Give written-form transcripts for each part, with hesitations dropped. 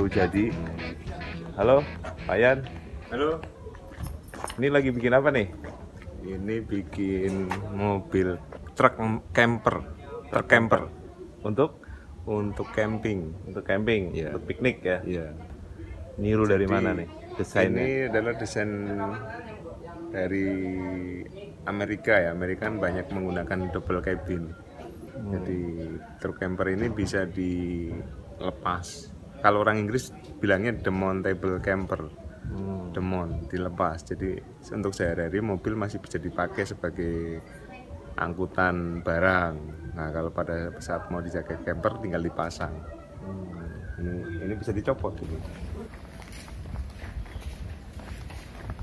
baru jadi. Halo, Pak Yan. Halo. Ini lagi bikin apa nih? Ini bikin mobil truk camper. Truk camper. Untuk camping. untuk camping, Ya. untuk piknik ya. Iya. Niru dari mana nih desainnya? Ini adalah desain dari Amerika ya. Amerika kan banyak menggunakan double cabin. Jadi truk camper ini bisa dilepas. Kalau orang Inggris bilangnya demountable camper. Demount, dilepas. Jadi untuk sehari-hari mobil masih bisa dipakai sebagai angkutan barang. Nah, kalau pada saat mau dijaga camper tinggal dipasang. Ini bisa dicopot ini.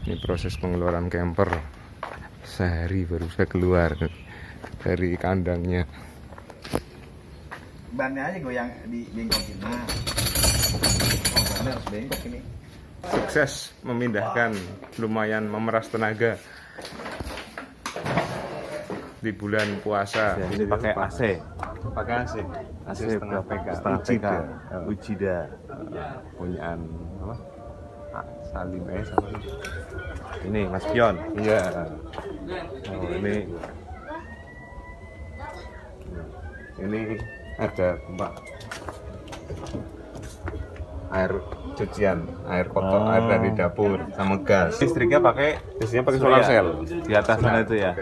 Ini proses pengeluaran camper. Sehari baru bisa keluar dari kandangnya. Bannya aja goyang di bengkokin. Nah, bannya harus bengkok ini. Sukses memindahkan, lumayan memeras tenaga di bulan puasa. Ya, ini pakai AC. Pakai AC. AC setengah PK. Setengah PK. Uchida. Punyaan apa? Salim sama Ini Mas Pion. iya. Oh, Ini ada tempat air cucian, air kotor, air dari dapur sama gas. listriknya pakai Solar cell. di atas sana itu ya.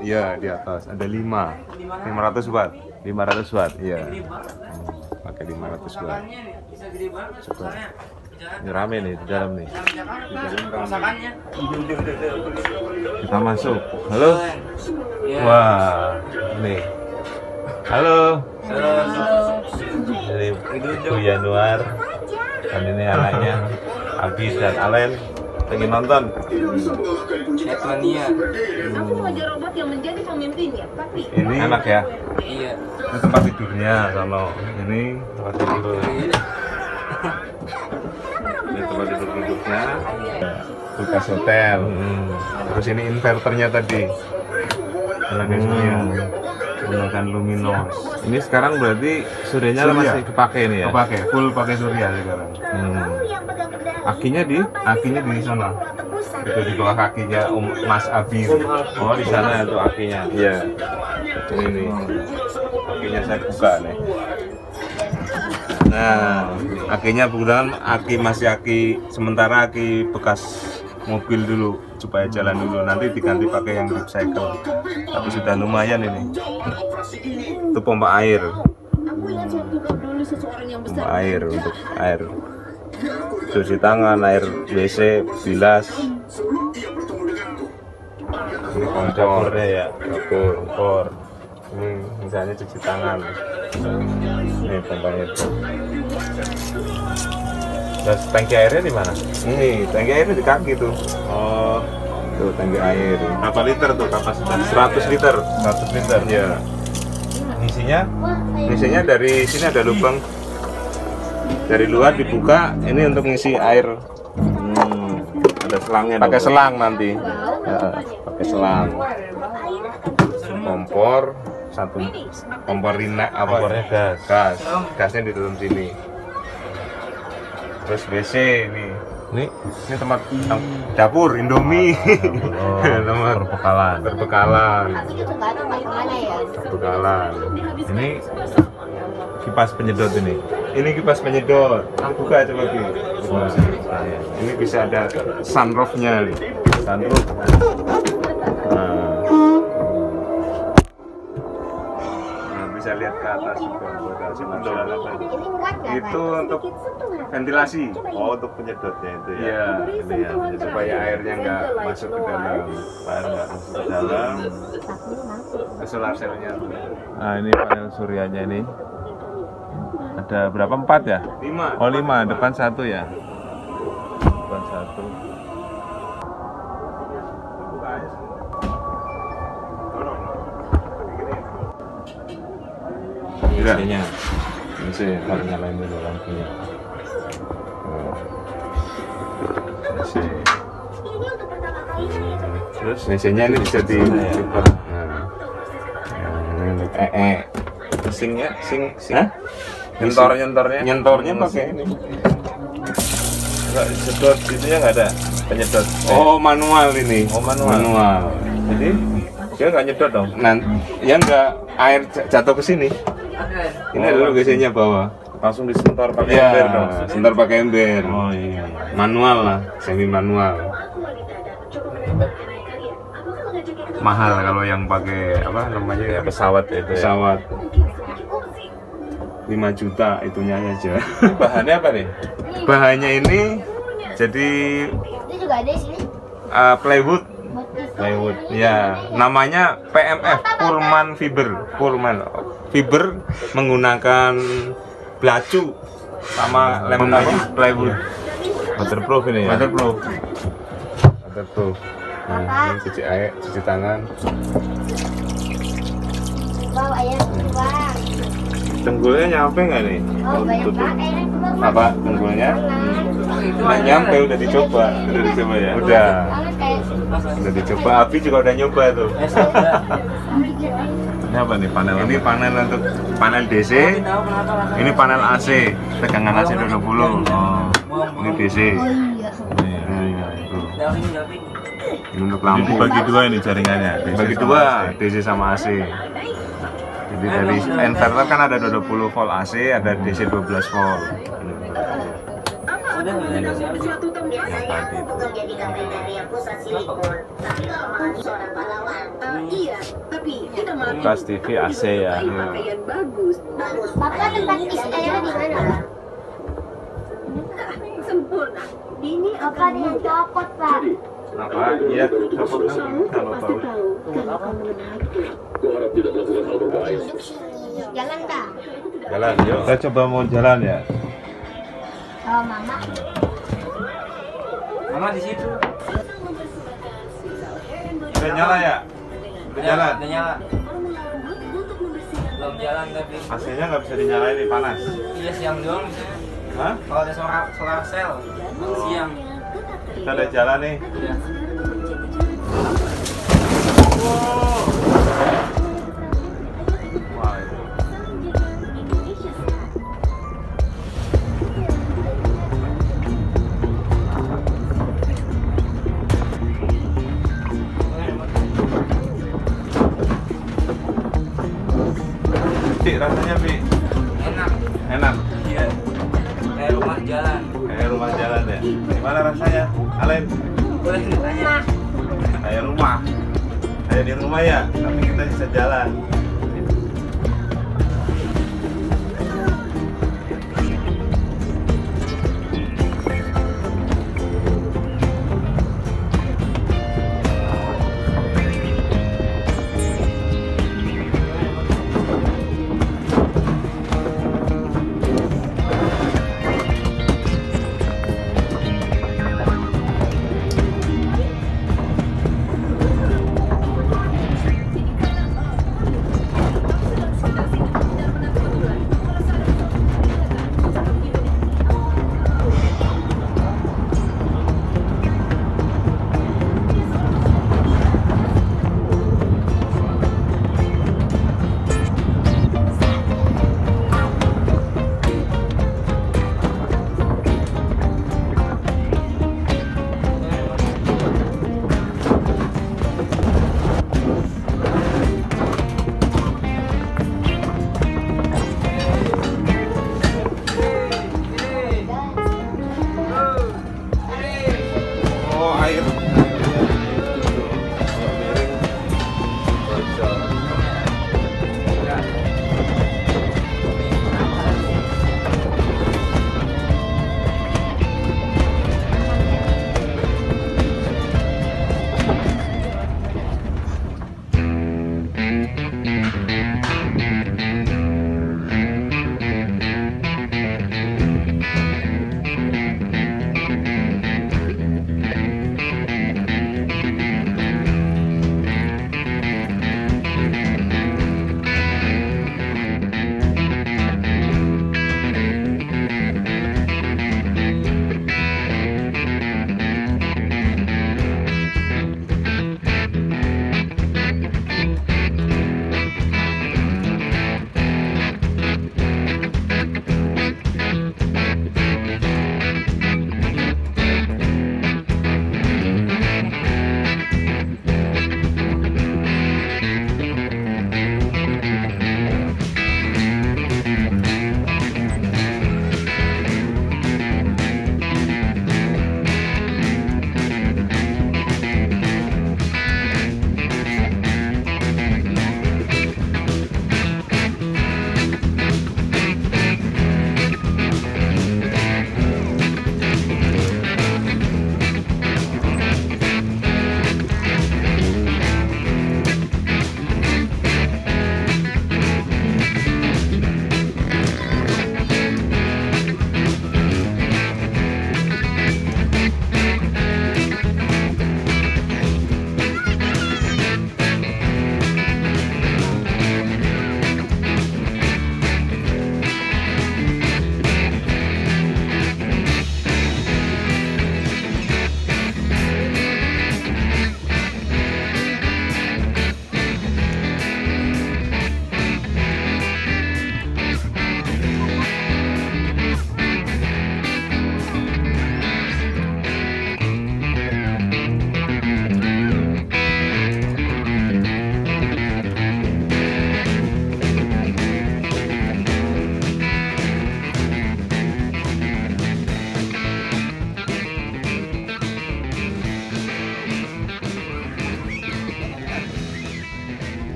Iya, di atas ada 500 watt. 500 watt. Iya. Pakai 500 watt. Coba. Ini rame nih di dalam nih. Kita masuk. Halo. Wah, nih. Halo. Ini Bu Yanuar. Dan ini anaknya Abi dan Alen lagi nonton. Aku mengajar robot yang menjadi pemimpinnya, tapi Ini Enak ya. iya. Ini tempat tidurnya sama ini Tempat tidur. Ini tempat tidur duduknya. kulkas hotel. Terus ini inverternya tadi. Tenaga surya. Menggunakan luminos. Ini sekarang berarti suryanya Surya. masih kepake nih ya. Kepake, full pakai surya sekarang. Akinya di Akinya di sana. Itu di bawah kakinya Mas Abi. oh di sana itu akinya. Iya. Ini akinya saya buka nih. Nah, akinya kebetulan masih aki sementara, aki bekas mobil dulu supaya jalan dulu, nanti diganti pakai yang recycle. Tapi sudah lumayan ini. Itu pompa air. Pompa air untuk air cuci tangan, air WC, bilas. Ini kompor ya. kompor. Ini misalnya cuci tangan. Ini pompanya itu. Terus tangki airnya di mana? Ini tangki airnya di kaki tuh. Oh, Tuh tangki air. berapa liter tuh kapasitas? 100 liter. 100 liter. Ya. Isinya Isinya dari sini ada lubang. Dari luar dibuka, ini untuk ngisi air. ada selangnya. Pakai dong. selang nanti. Pakai selang. Kompor satu. Kompor rinak apa? Kompornya gas. Gasnya di dalam sini. Terus WC ini. Ini tempat dapur Indomie. Oh, Tempat berbekalan. Ini kipas penyedot ini. Ini kipas penyedot. Buka coba Bi. Ini bisa ada sunroofnya nih. Sunroof. Nah, bisa lihat ke atas juga. Itu untuk ventilasi. Oh, untuk penyedotnya itu ya. Iya, Ini ya, penyedot. supaya airnya nggak masuk ke dalam. Air nggak masuk ke dalam. Ke solar cell-nya. Nah, ini panel suryanya ini. Ada berapa? 4 ya? 5. Oh, 5. Depan 1 ya. Depan 1. Enggak. Isinya. Ini sih harus nyalain dulu lampunya. Terus WC-nya ini bisa di super. Ini untuk Singnya, sing. Hah? Nyentornya. Nyentornya pakai ini. Enggak sedot itunya nggak ada penyedot. Oh, manual ini. Oh, manual. Jadi dia nggak nyedot dong. Ya enggak, air jatuh ke sini. Ini adalah WC-nya bawah. Langsung disetor pakai Ya, ember dong. sebentar pakai ember. Oh iya. Manual lah, semi manual. Mahal kalau yang pakai apa namanya ya, Pesawat itu. Ya. pesawat. 5 juta itunya aja. Bahannya apa nih? Bahannya ini jadi Itu juga ada di sini. plywood. Plywood. Ya, namanya PMF, Pullman Fiber. Pullman Fiber menggunakan belacu sama lem plywood. Waterproof ini ya. Waterproof. Waterproof. Nah, ini cuci air, cuci tangan. Wow, ayam bang. Tenggulnya nyampe nggak nih? Oh, banyak banget ayam bang. Apa tenggulnya? Nggak nyampe, udah dicoba. Udah dicoba ya? Udah. Banget kayak. Udah dicoba. Abi juga udah nyoba tuh. Ini apa nih panel? Ini panel untuk panel DC. Ini panel AC. Tegangan AC 20. Oh, Ini DC. Oh iya. Iya, itu. Ini untuk jadi lampu. dibagi dua ini jaringannya. Bagi dua, DC sama AC. Jadi dari inverter kan ada 20 volt AC, ada DC 12 volt. Suatu tempat Yang tadi itu. bekerja di kafeteria pusat silikon, tapi lamaran seorang pahlawan. Iya, tapi kita malah Kulkas, TV, AC ya. pakaian bagus. Bapak tempat isi airnya di mana, Pak? Sempurna. Ini Bapak dengan copot, Pak. Apa? Iya, copot kan kamu kalau pasti tahu. tahu kalau kamu mengaku. Jalan, Kak. Jalan, yuk. Kita coba mau jalan ya. Oh, Mama. Mama di situ. Udah nyala ya? Udah jalan? Udah nyala. Belum jalan tapi. AC-nya nggak bisa dinyalain nih, panas. Iya siang doang bisa. Hah? Kalau ada solar cell siang. Kita udah jalan nih. Iya. Wah, itu. Cik, rasanya Bi Enak. enak. Iya. Kayak rumah jalan. Kayak rumah jalan ya. Gimana rasanya? Kalian Boleh ditanya. kayak rumah. Kayak di rumah ya, tapi kita bisa jalan.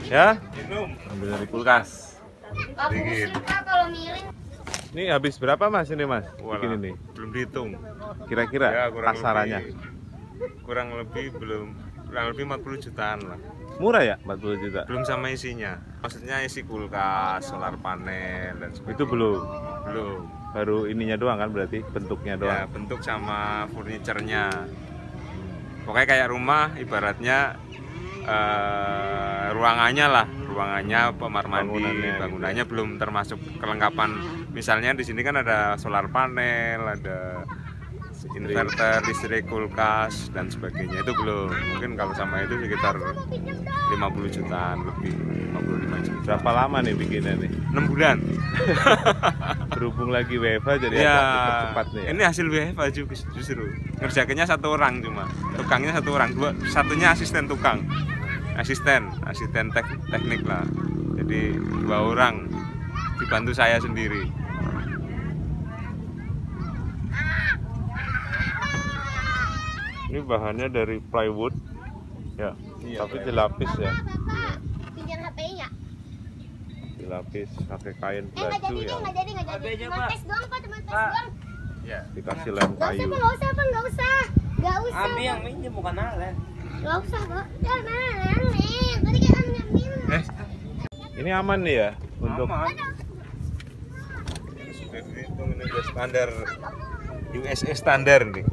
Ya, Minum. ambil dari kulkas. Aku suka kalau miring. Ini habis berapa Mas ini Mas? Walah, Bikin ini. belum dihitung. Kira-kira Ya, kurang pasarannya. kurang lebih 40 jutaan lah. Murah ya 40 juta? Belum sama isinya. Maksudnya isi kulkas, solar panel dan sebagainya. Itu belum. Belum. Baru ininya doang kan berarti bentuknya Ya, doang. bentuk sama furniturnya. Pokoknya kayak rumah ibaratnya ruangannya lah, ruangannya, kamar mandi, bangunannya belum termasuk kelengkapan. Misalnya di sini kan ada solar panel, ada inverter, listrik, kulkas dan sebagainya. Itu belum. Mungkin kalau sama itu sekitar 50 jutaan lebih, 55 juta. Berapa lama nih bikinnya nih? 6 bulan. Berhubung lagi WFH jadi Ya, agak dipercepat nih ya. ini hasil WFH justru. Ngerjakannya satu orang cuma, tukangnya satu orang, satunya asisten tukang, asisten teknik lah. Jadi 2 orang dibantu saya sendiri. Ini bahannya dari plywood ya, Iya, tapi plywood. dilapis ya, Pinjam HP-nya. dilapis pakai kain Nggak baju jadi, ya, nggak jadi. HP-nya, Cuma Pak. tes doang, Pak. Cuma tes Pak. doang. Ya. dikasih lem Nggak kayu. usah, Pak. Nggak usah, Pak. Nggak usah. Nggak usah. Abi yang minjem bukan Alen. Nggak usah, Pak. Jangan, nih. Tadi kan ngambil. Ini aman nih ya untuk Aman. Sudah dihitung ini udah standar USA standar nih.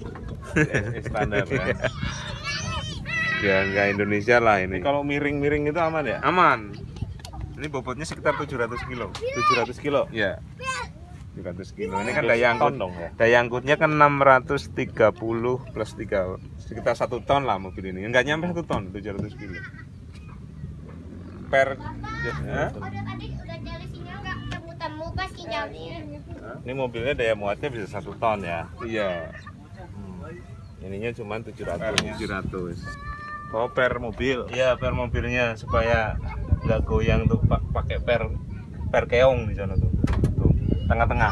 standar ya. Ya nggak Indonesia lah ini. Kalau miring-miring itu aman ya? Aman. Ini bobotnya sekitar 700 kilo. 700 kilo. Ya. 700 kilo. Ini kan 100 daya angkut. ton dong ya? Daya angkutnya kan 630 plus 3 sekitar 1 ton lah mobil ini. Enggak nyampe 1 ton, 700 kilo. Per Udah tadi udah cari sinyal nggak temu-temu pas sinyalnya. Ini mobilnya daya muatnya bisa 1 ton ya. iya, Ininya cuma 700. per 700. Oh, per mobil. Iya, per mobilnya supaya nggak goyang tuh pakai per keong di sana tuh. Tuh, tengah-tengah.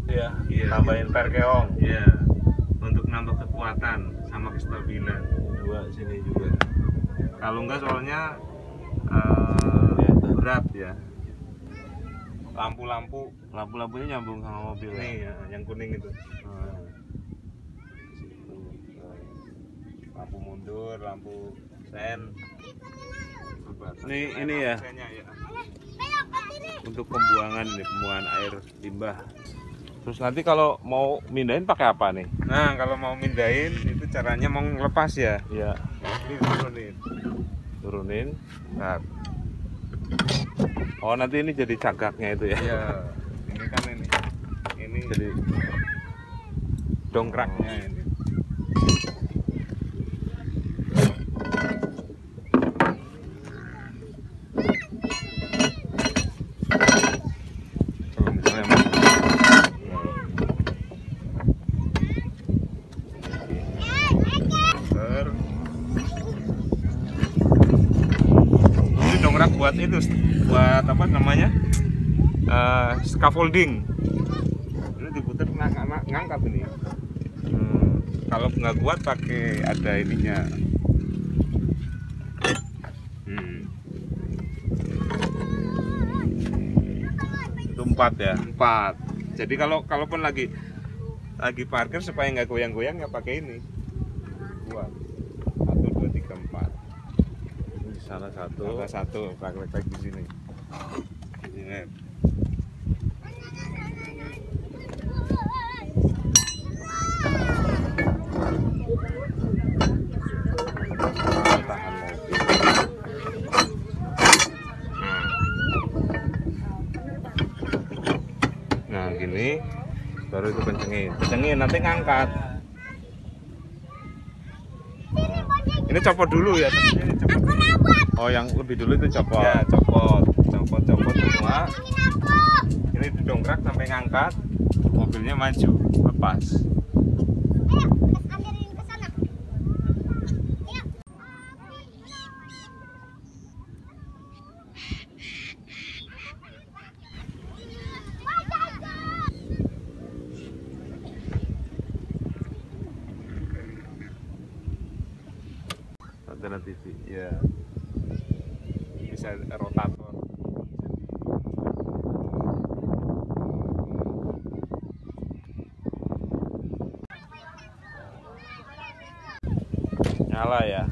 Iya. Iya. Tambahin per keong. Iya. Untuk nambah kekuatan sama kestabilan. Dua sini juga. Kalau enggak soalnya berat ya. Lampu-lampu Lampu-lampunya nyambung sama mobil. nih ya, yang kuning itu. Lampu mundur, lampu sen. Ini ya. Sennya, ya. Untuk pembuangan nih, pembuangan air limbah. Terus nanti kalau mau mindahin pakai apa nih? Nah, kalau mau mindahin itu caranya mau ngelepas ya. Ya, Ini turunin. turunin. Nah, Oh, nanti ini jadi cagaknya itu ya. iya. Ini kan ini. Ini Jadi dongkraknya ini. Kalau misalnya ini dongkrak buat itu, buat apa namanya, scaffolding. Ini diputar ngangkat ini. Kalau nggak kuat pakai ada ininya. itu 4 ya. 4. Jadi kalaupun lagi parkir supaya nggak goyang-goyang ya pakai ini. Kuat. 1 2 3 4. Ini di sana satu. Ada 1 pakai di sini. Di sini. Tahan mobil. Nah, gini. Baru itu kencengin. Kencengin nanti ngangkat. Ini copot dulu ya. Ini copot dulu. Oh, yang lebih dulu itu copot. Ya, copot semua. Ini didongkrak sampai ngangkat, mobilnya maju, lepas. Alirin ke sana. Antena TV. Ya. Di bisa rotator. Nyala ya.